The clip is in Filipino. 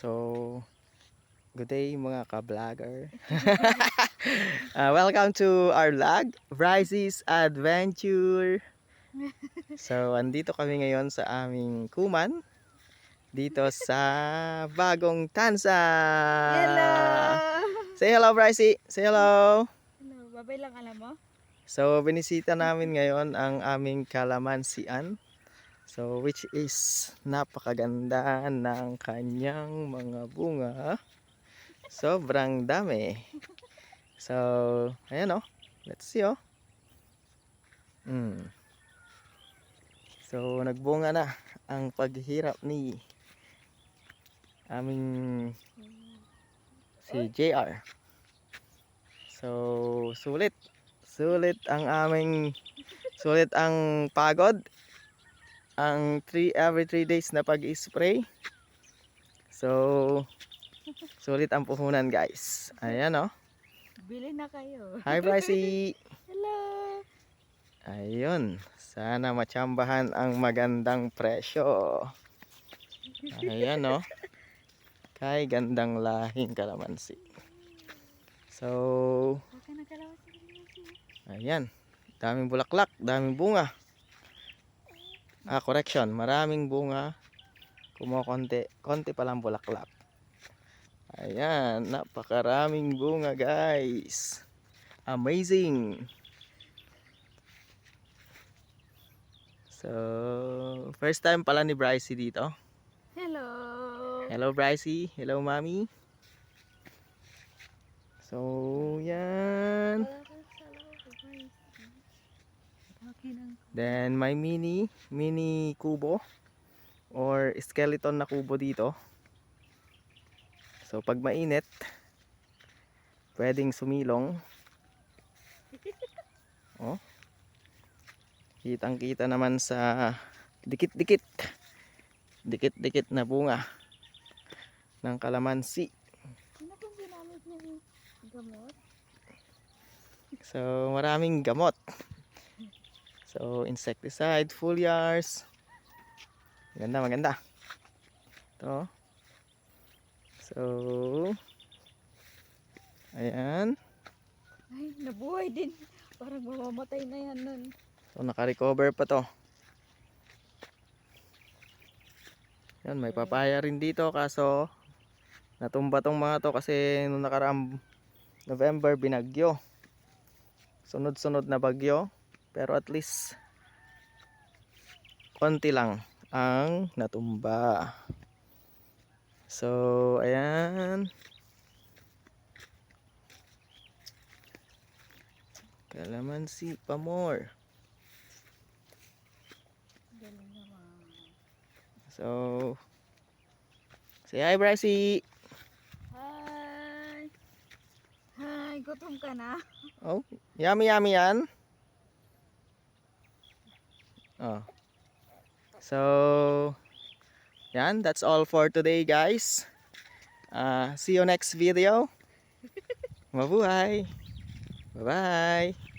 So, good day mga ka-vlogger. Welcome to our vlog, Bryce's Adventure. So, andito kami ngayon sa aming kuman, dito sa Bagong Tansa. Hello! Say hello, Bryce. Say hello. Hello, babay lang alam mo? So, binisita namin ngayon ang aming kalamansian. So, which is napakaganda ng kanyang mga bunga. Sobrang dami. So, ayan oh. Let's see oh. So, nagbunga na ang paghirap ni aming si JR. So, sulit. Sulit ang pagod. Ang every 3 days na pag-spray. So, sulit ang puhunan guys. Ayan oh. Bili na kayo. Hi Brycey. Hello! Ayun. Sana matsambahan ang magandang presyo. Ayan oh. Kay gandang lahing kalamansi. So, ayan. Daming bulaklak, daming bunga. Correction. Maraming bunga. Kumukonti. Konti pa lang bulaklak. Ayan. Napakaraming bunga guys. Amazing. So, first time pala ni Brycey dito. Hello! Hello Brycey. Hello Mami. So, yan. Then, may mini kubo or skeleton na kubo dito. So, pag mainit, pwedeng sumilong. Oh. Kitang-kita naman sa dikit-dikit na bunga ng kalamansi. Ano pong ginamit niya yung gamot? So, maraming gamot. So, insecticide, foliars. Maganda. Ito. So, ayan. Ay, nabuhay din. Parang mamamatay na yan nun. So, naka-recover pa to. Yan, may papaya rin dito kaso natumba tong mga to kasi nung nakaraang November binagyo. Sunod-sunod na bagyo. Pero at least konti lang ang natumba. So, ayan. Kalamansi pa more. Galing naman. So, say hi Brycey. Hi! Hi, gutom ka na? Oh, yummy yan. Oh. So, yan, that's all for today guys. See you next video. Mabuhay. Bye-bye.